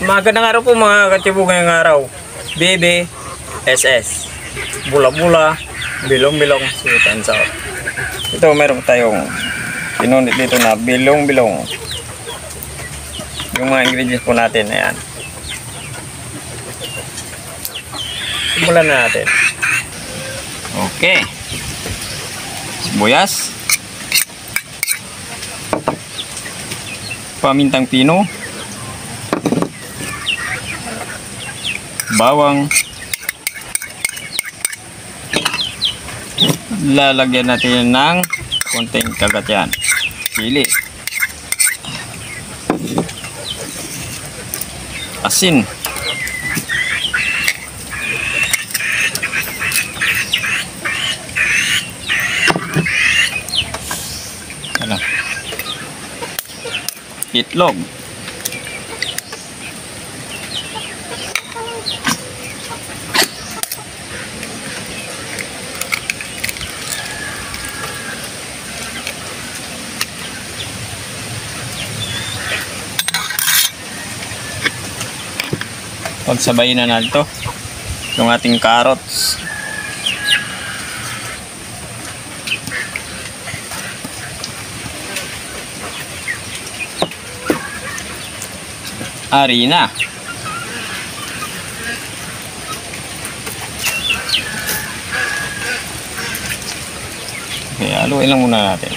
Magandang araw po mga katibog, ngayong araw. BBSS. Bula-bula, bilong-bilong, sweet and sour. Ito meron tayong pinunit dito na bilong-bilong. Yung mga ingredients po natin, ayan. Simulan na natin. Okay. Sibuyas. Pamintang pino. Bawang. Lalagyan natin ng konting kagat yan. Sili. Asin. Ano? Itlog. Pagsabayin na natin ito yung ating carrots, harina, okay, haluin lang muna natin.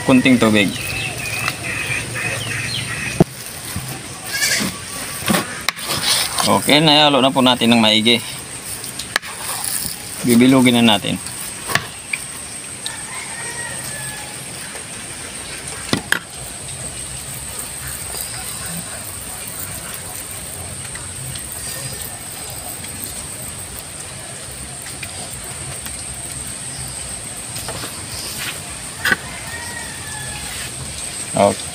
Kunting tubig. Okay, nahalo na po natin ng maigi. Bibilugin na natin.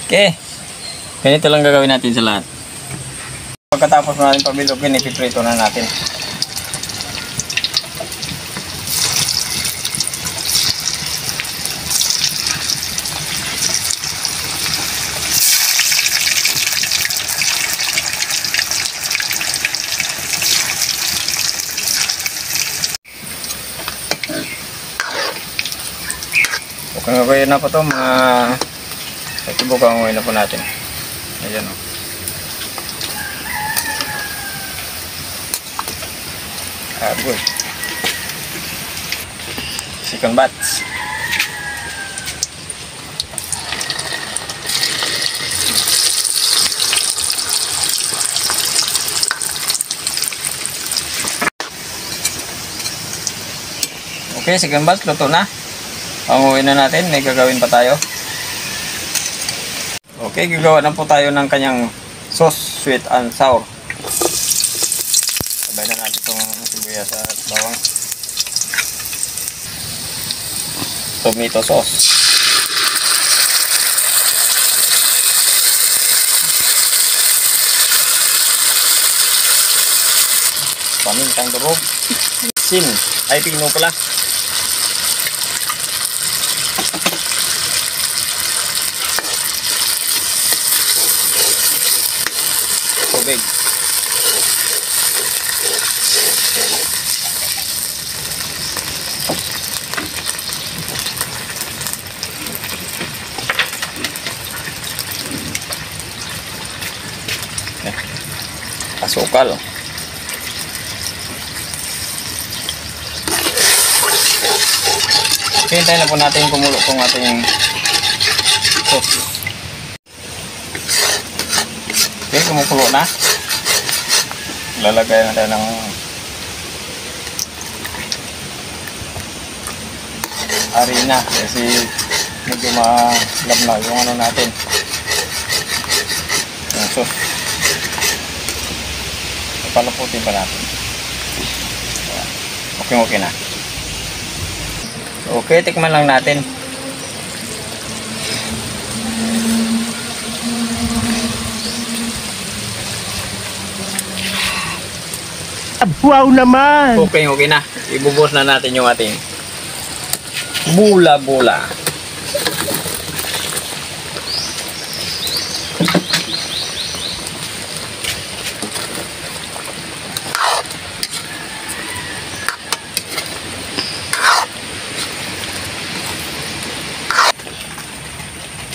Okay. Ganito lang gagawin natin sa lahat. Pagkatapos natin pabilugin, ipiprito na natin. Okay na po ito mga subukan mo na po natin. Ayan o. Good. Second batch. Okay, second batch luto na. Panguhin na natin, may gagawin pa tayo. Okay, gagawa na po tayo ng kanyang sauce, sweet and sour. Sabay na natin itong sibuyas at bawang. Tomato sauce. Pamintang durog. Sin. Ay, pino pala. Tubig. Asukal. Hintayin na po natin kumulo kung ating sauce. Okay, kumukulo na. Lalagay na tayo ng harina kasi medyo malabnaw yung ano natin, yung sauce. Palaputin pa natin. Okay na. Okay, tikman lang natin. Wow naman! Okay na. Ibubuhos na natin yung ating bula-bula.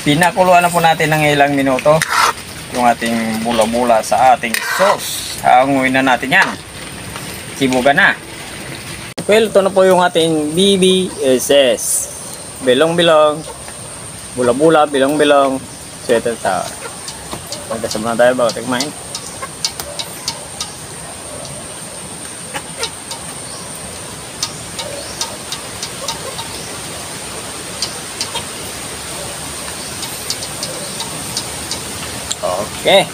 Pinakuluan na po natin ng ilang minuto yung ating bula-bula sa ating sauce. Hanguin na natin yan. Sibugan na. Well, ito na po yung ating BBSS. Bilong-bilong. Bula-bula, bilong-bilong. So, ito sa magdasab na tayo bago tigmain. Okay.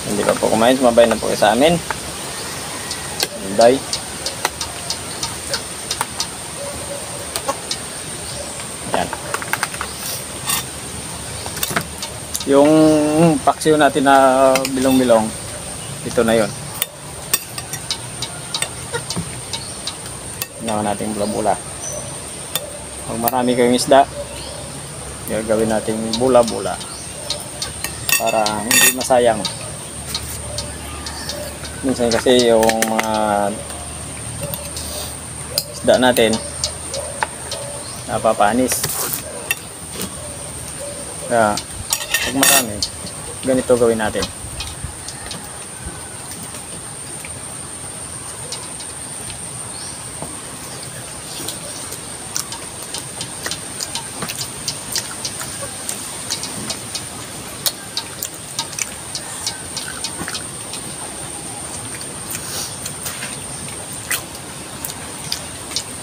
Hindi pa po kumain, sumabay na po kayo sa amin. Bye. Yan. Yung paksiw natin na bilong-bilong, ito na yun. Ginawa natin bula-bula. Pag marami kayong isda, gagawin natin bula-bula para hindi masayang. Minsan kasi yung mga isda natin napapanis. Kaya pag marami, ganito gawin natin.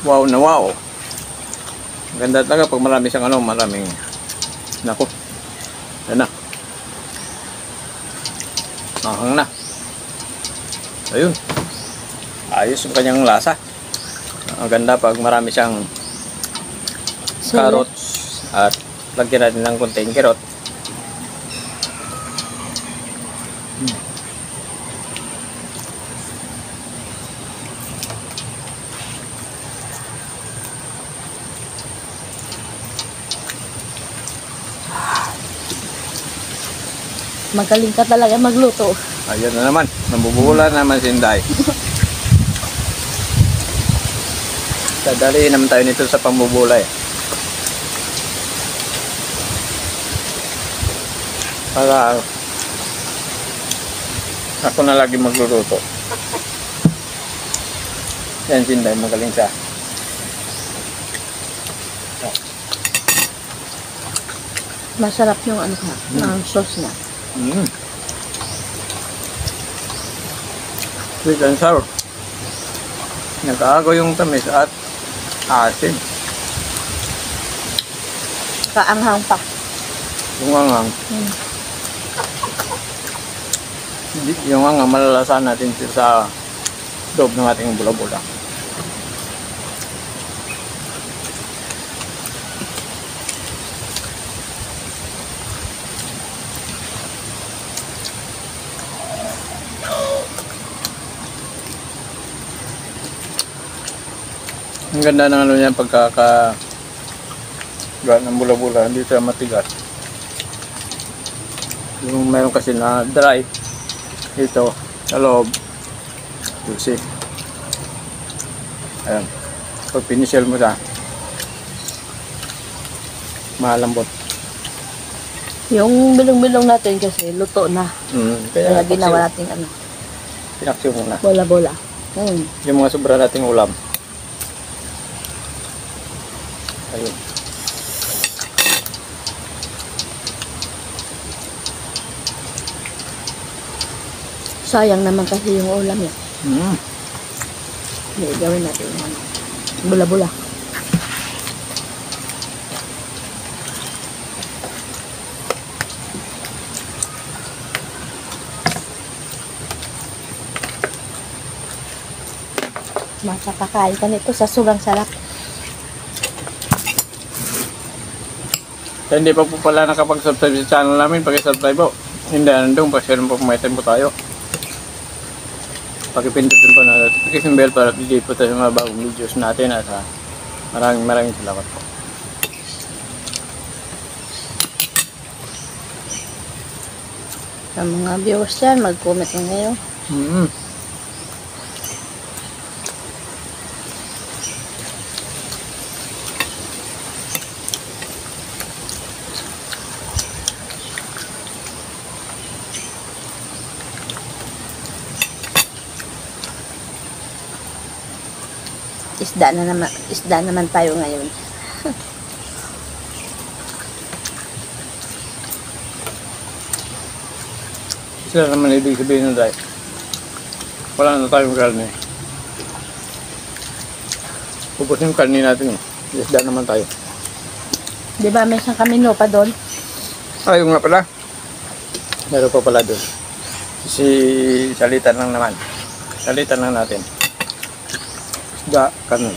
Wow na wow. Ganda talaga pag marami siyang maraming. Nako. Yan na. Mahang na. Ayun. Ayos yung kanyang lasa. Ang ganda pag marami siyang carrots at lagyan natin ng konting carrot. Magaling ka talaga magluto. Ayun na naman. Nambubula naman si Inday. Dadaliin naman tayo nito sa pambubula eh. Para ako na lagi magluluto. Yan si Inday. Magaling siya. Masarap yung ang sauce niya. Sweet and sour. Nag-aagaw yung tamis at asin. Kaanghang pa. Yung angang. Yung angang malalasahan natin sa loob ng ating bula-bula. Ang ganda ng niya pagkaka gawa ng bula-bula, hindi siya matigas. Yung meron kasi na dry ito sa loob. Juicy. Ayan. Pag pinisel mo siya, malambot. Yung bilong-bilong natin kasi luto na. Kaya ginawa natin Pinaksiw muna. bola-bola. Yung mga sobra nating ulam. Ayun. Sayang naman kasi yung ulam yan. Hindi, gawin natin yung bula-bula. Makakakain ka nito sa sobrang sarap. Kaya hindi pa po pala nakapag-subscribe sa channel namin, pag-subscribe po. Hindi, nandun pa, share po, may time po tayo. Pakipindot din po na notification bell para update po tayo sa mga bagong videos natin at maraming salamat po. Sa mga viewers dyan, mag-comment na ngayon. Isda naman tayo ngayon. Sila naman ibig sabihin nun dahil wala na tayong karne. Pupusin yung karne natin eh. Isda naman tayo. Di ba may isang kamino pa doon? Ayaw nga pala. Meron pa pala doon. Si salitan lang naman. Salitan lang natin. Isda, karne.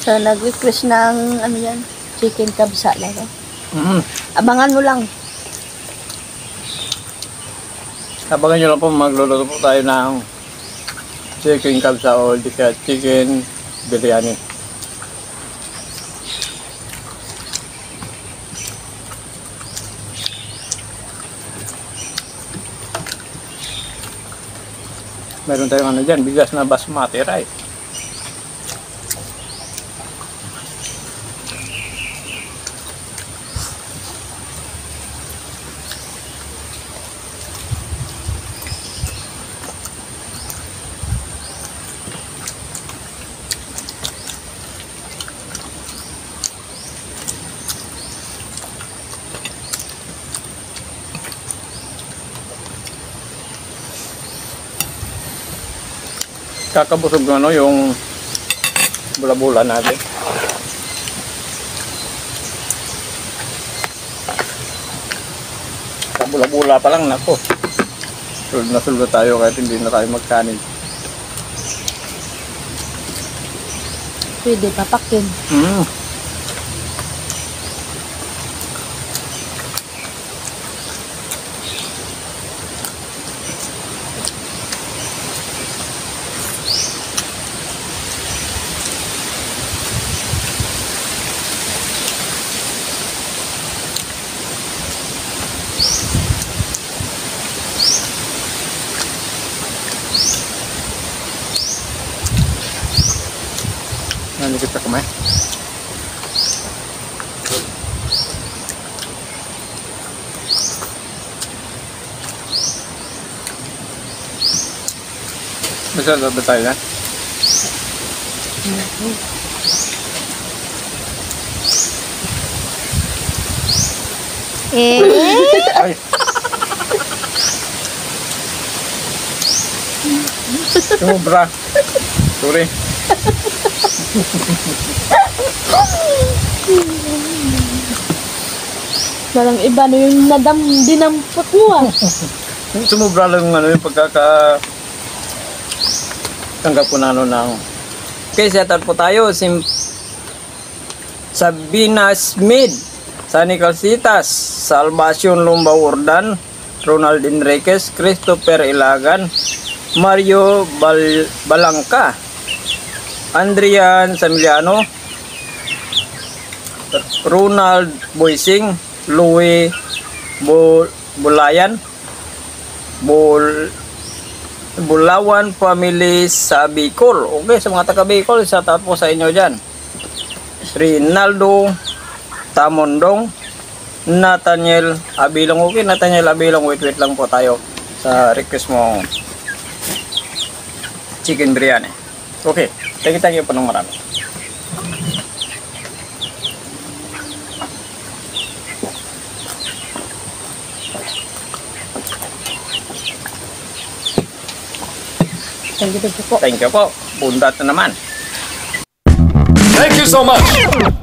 So, nag-request ng, ano yan, chicken kabsa lang. Abangan mo lang. Abangan nyo lang po, magluluto po tayo ng chicken kabsa o di kaya chicken biryani. Meron tayong ano dyan, bigas na basmati rice. Kakabusog ng ano yung bula-bula natin. Kabula-bula pa lang, nako. Sulod na sulod tayo kahit hindi na tayo magkanin. Pwede papakin. Nanikit sa kamay. Masarap ba tayo na? Ay! Sobra. Sorry. Walang iba na yung dinampot mo ah. Sumubra lang yung pagkaka tanggap ko na ng Okay, shoutout po tayo. Sabina Smith, Sunny Calcitas, Salvacion Lumba Urdan, Ronald Enriquez, Christopher Ilagan, Mario Balangka, Andrian Samiliano, Ronald Boysing, Louis Bulayan, Bulawan family sa Bicol. Okay, sa mga taga Bicol, shoutout po sa inyo dyan. Rinaldo Tamondong, Nathaniel Abilong. Okay, Nathaniel Abilong, wait lang po tayo sa request mo chicken biryani. Okay, thank you po ng marami. Thank you po. Thank you po. Bundat na naman. Thank you so much.